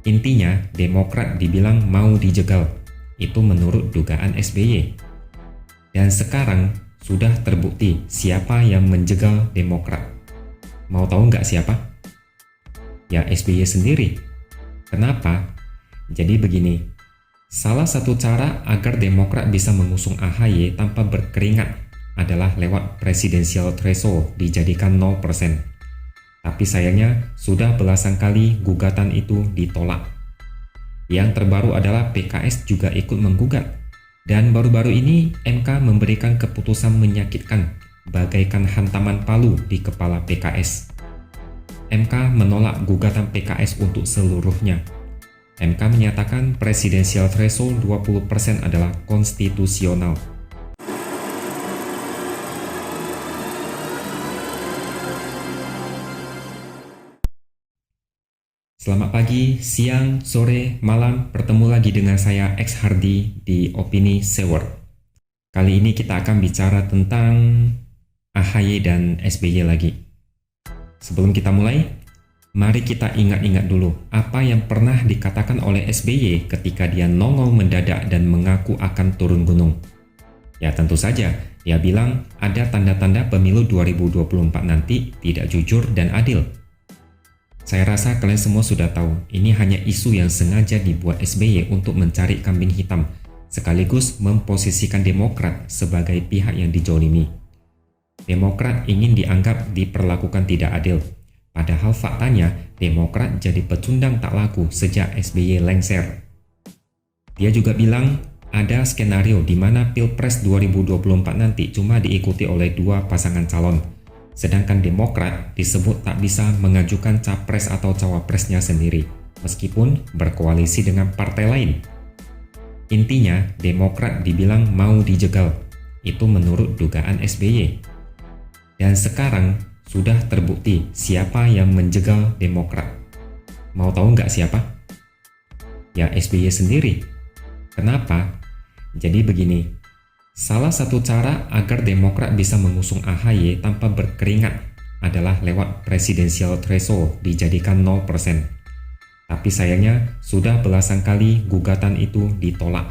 Intinya, Demokrat dibilang mau dijegal. Itu menurut dugaan SBY. Dan sekarang sudah terbukti siapa yang menjegal Demokrat. Mau tahu nggak siapa? Ya SBY sendiri. Kenapa? Jadi begini, salah satu cara agar Demokrat bisa mengusung AHY tanpa berkeringat adalah lewat presidensial threshold dijadikan 0%. Tapi sayangnya sudah belasan kali gugatan itu ditolak. Yang terbaru adalah PKS juga ikut menggugat. Dan baru-baru ini MK memberikan keputusan menyakitkan bagaikan hantaman palu di kepala PKS. MK menolak gugatan PKS untuk seluruhnya. MK menyatakan presidensial threshold 20% adalah konstitusional. Selamat pagi, siang, sore, malam, bertemu lagi dengan saya X Hardy di Opini Sewer. Kali ini kita akan bicara tentang AHY dan SBY lagi. Sebelum kita mulai, mari kita ingat-ingat dulu apa yang pernah dikatakan oleh SBY ketika dia nongol mendadak dan mengaku akan turun gunung. Ya tentu saja, dia bilang ada tanda-tanda pemilu 2024 nanti tidak jujur dan adil. Saya rasa kalian semua sudah tahu, ini hanya isu yang sengaja dibuat SBY untuk mencari kambing hitam, sekaligus memposisikan Demokrat sebagai pihak yang dijolimi. Demokrat ingin dianggap diperlakukan tidak adil, padahal faktanya Demokrat jadi pecundang tak laku sejak SBY lengser. Dia juga bilang ada skenario di mana Pilpres 2024 nanti cuma diikuti oleh dua pasangan calon. Sedangkan Demokrat disebut tak bisa mengajukan capres atau cawapresnya sendiri, meskipun berkoalisi dengan partai lain. Intinya, Demokrat dibilang mau dijegal. Itu menurut dugaan SBY. Dan sekarang sudah terbukti siapa yang menjegal Demokrat. Mau tahu nggak siapa? Ya SBY sendiri. Kenapa? Jadi begini. Salah satu cara agar Demokrat bisa mengusung AHY tanpa berkeringat adalah lewat presidensial threshold dijadikan 0%. Tapi sayangnya sudah belasan kali gugatan itu ditolak.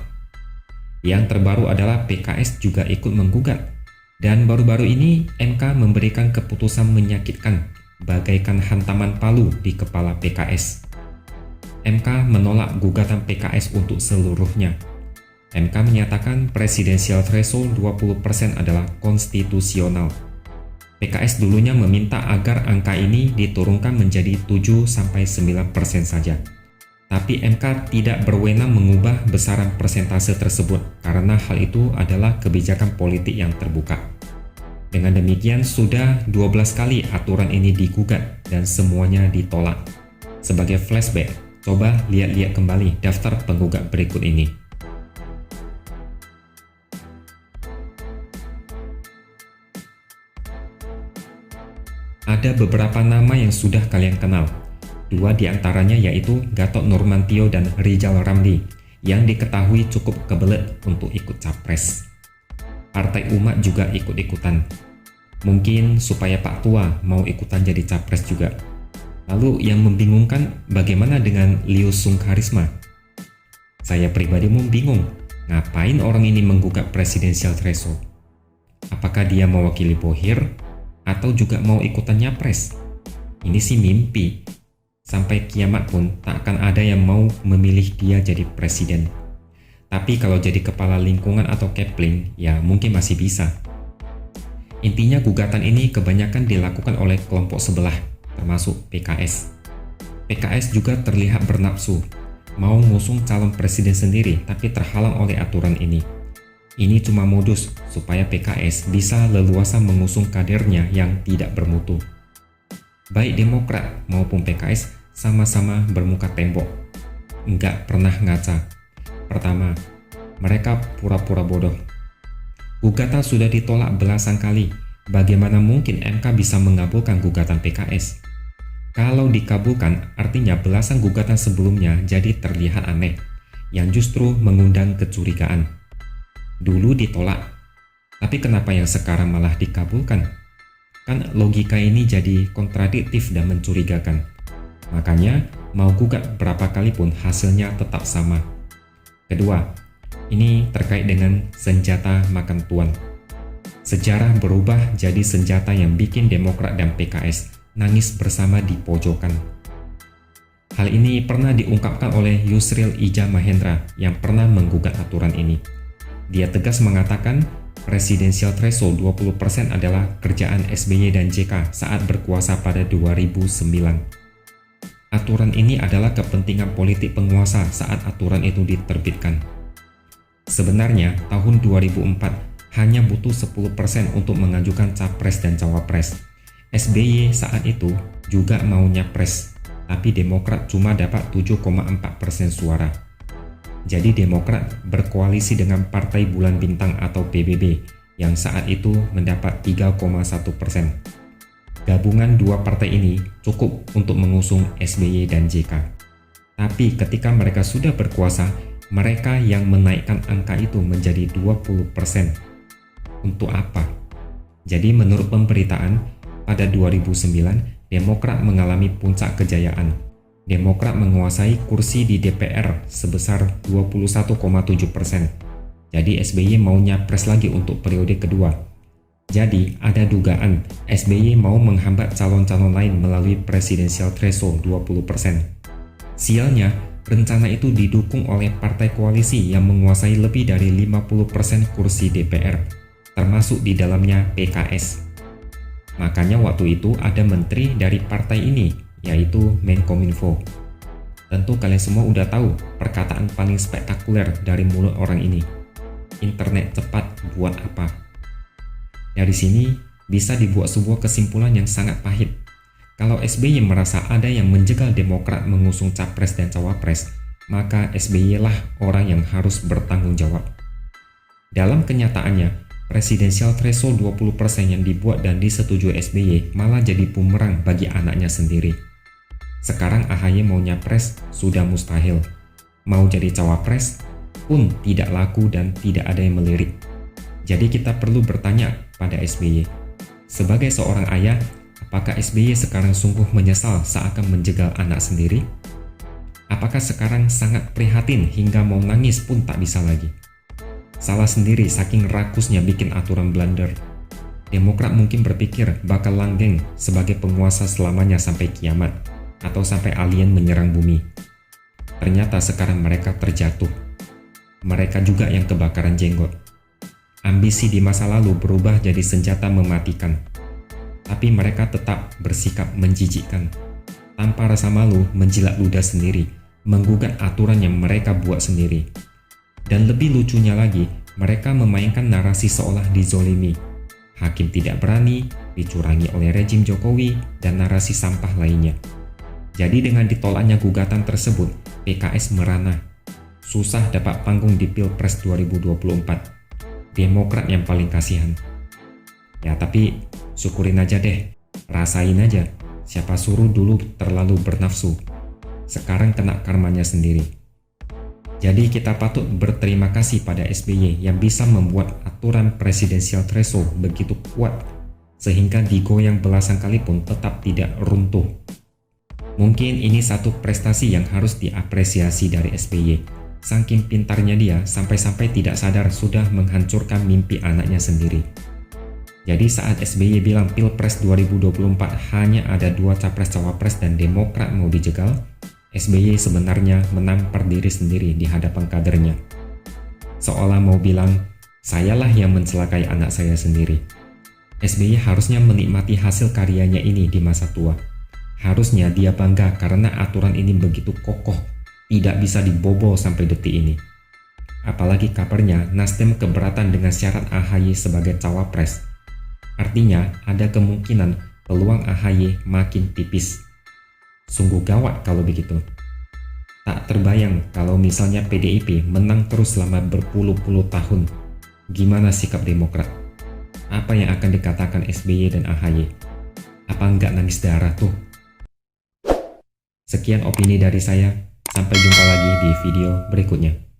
Yang terbaru adalah PKS juga ikut menggugat. Dan baru-baru ini MK memberikan keputusan menyakitkan bagaikan hantaman palu di kepala PKS. MK menolak gugatan PKS untuk seluruhnya. MK menyatakan presidensial threshold 20% adalah konstitusional. PKS dulunya meminta agar angka ini diturunkan menjadi 7-9% saja. Tapi MK tidak berwenang mengubah besaran persentase tersebut karena hal itu adalah kebijakan politik yang terbuka. Dengan demikian sudah 12 kali aturan ini digugat dan semuanya ditolak. Sebagai flashback, coba lihat-lihat kembali daftar penggugat berikut ini. Ada beberapa nama yang sudah kalian kenal. Dua di antaranya yaitu Gatot Nurmantio dan Rizal Ramli yang diketahui cukup kebelet untuk ikut capres. Partai Umat juga ikut-ikutan. Mungkin supaya Pak Tua mau ikutan jadi capres juga. Lalu yang membingungkan bagaimana dengan Lius Sungkarisma? Saya pribadi mau bingung, ngapain orang ini menggugat presidensial threshold? Apakah dia mewakili Bohir? Atau juga mau ikutan nyapres? Ini sih mimpi. Sampai kiamat pun tak akan ada yang mau memilih dia jadi presiden. Tapi kalau jadi kepala lingkungan atau Kepling, ya mungkin masih bisa. Intinya gugatan ini kebanyakan dilakukan oleh kelompok sebelah, termasuk PKS. PKS juga terlihat bernafsu, mau ngusung calon presiden sendiri tapi terhalang oleh aturan ini. Ini cuma modus supaya PKS bisa leluasa mengusung kadernya yang tidak bermutu. Baik Demokrat maupun PKS sama-sama bermuka tembok. Nggak pernah ngaca. Pertama, mereka pura-pura bodoh. Gugatan sudah ditolak belasan kali. Bagaimana mungkin MK bisa mengabulkan gugatan PKS? Kalau dikabulkan, artinya belasan gugatan sebelumnya jadi terlihat aneh, yang justru mengundang kecurigaan. Dulu ditolak, tapi kenapa yang sekarang malah dikabulkan? Kan logika ini jadi kontradiktif dan mencurigakan. Makanya, mau gugat berapa kali pun hasilnya tetap sama. Kedua, ini terkait dengan senjata makan tuan. Sejarah berubah jadi senjata yang bikin Demokrat dan PKS nangis bersama di pojokan. Hal ini pernah diungkapkan oleh Yusril Ija Mahendra yang pernah menggugat aturan ini. Dia tegas mengatakan presidensial threshold 20% adalah kerjaan SBY dan JK saat berkuasa pada 2009. Aturan ini adalah kepentingan politik penguasa saat aturan itu diterbitkan. Sebenarnya, tahun 2004 hanya butuh 10% untuk mengajukan capres dan cawapres. SBY saat itu juga mau nyapres, tapi Demokrat cuma dapat 7,4% suara. Jadi Demokrat berkoalisi dengan Partai Bulan Bintang atau PBB yang saat itu mendapat 3,1%. Gabungan dua partai ini cukup untuk mengusung SBY dan JK. Tapi ketika mereka sudah berkuasa, mereka yang menaikkan angka itu menjadi 20%. Untuk apa? Jadi menurut pemberitaan, pada 2009 Demokrat mengalami puncak kejayaan. Demokrat menguasai kursi di DPR sebesar 21,7%. Jadi SBY mau nyapres lagi untuk periode kedua. Jadi ada dugaan SBY mau menghambat calon-calon lain melalui presidensial threshold 20%. Sialnya, rencana itu didukung oleh partai koalisi yang menguasai lebih dari 50% kursi DPR. Termasuk di dalamnya PKS. Makanya waktu itu ada menteri dari partai ini, yaitu Menkominfo. Tentu kalian semua udah tahu perkataan paling spektakuler dari mulut orang ini. Internet cepat buat apa? Dari sini bisa dibuat sebuah kesimpulan yang sangat pahit. Kalau SBY merasa ada yang menjegal Demokrat mengusung capres dan cawapres, maka SBY lah orang yang harus bertanggung jawab. Dalam kenyataannya, presidensial threshold 20% yang dibuat dan disetujui SBY malah jadi bumerang bagi anaknya sendiri. Sekarang AHY mau nyapres sudah mustahil. Mau jadi cawapres pun tidak laku dan tidak ada yang melirik. Jadi kita perlu bertanya pada SBY. Sebagai seorang ayah, apakah SBY sekarang sungguh menyesal seakan menjegal anak sendiri? Apakah sekarang sangat prihatin hingga mau nangis pun tak bisa lagi? Salah sendiri saking rakusnya bikin aturan blunder. Demokrat mungkin berpikir bakal langgeng sebagai penguasa selamanya sampai kiamat atau sampai alien menyerang bumi. Ternyata sekarang mereka terjatuh. Mereka juga yang kebakaran jenggot. Ambisi di masa lalu berubah jadi senjata mematikan. Tapi mereka tetap bersikap menjijikkan. Tanpa rasa malu menjilat ludah sendiri, menggugat aturan yang mereka buat sendiri. Dan lebih lucunya lagi, mereka memainkan narasi seolah dizolimi. Hakim tidak berani, dicurangi oleh rejim Jokowi, dan narasi sampah lainnya. Jadi dengan ditolaknya gugatan tersebut, PKS merana. Susah dapat panggung di Pilpres 2024. Demokrat yang paling kasihan. Ya tapi syukurin aja deh, rasain aja. Siapa suruh dulu terlalu bernafsu. Sekarang kena karmanya sendiri. Jadi kita patut berterima kasih pada SBY yang bisa membuat aturan presidensial threshold begitu kuat sehingga digoyang belasan kali pun tetap tidak runtuh. Mungkin ini satu prestasi yang harus diapresiasi dari SBY. Saking pintarnya dia sampai-sampai tidak sadar sudah menghancurkan mimpi anaknya sendiri. Jadi saat SBY bilang Pilpres 2024 hanya ada 2 capres-cawapres dan Demokrat mau dijegal, SBY sebenarnya menampar diri sendiri di hadapan kadernya. Seolah mau bilang, sayalah yang mencelakai anak saya sendiri. SBY harusnya menikmati hasil karyanya ini di masa tua. Harusnya dia bangga karena aturan ini begitu kokoh, tidak bisa dibobol sampai detik ini. Apalagi kabarnya Nasdem keberatan dengan syarat AHY sebagai cawapres. Artinya ada kemungkinan peluang AHY makin tipis. Sungguh gawat kalau begitu. Tak terbayang kalau misalnya PDIP menang terus selama berpuluh-puluh tahun. Gimana sikap Demokrat? Apa yang akan dikatakan SBY dan AHY? Apa nggak nangis darah tuh? Sekian opini dari saya. Sampai jumpa lagi di video berikutnya.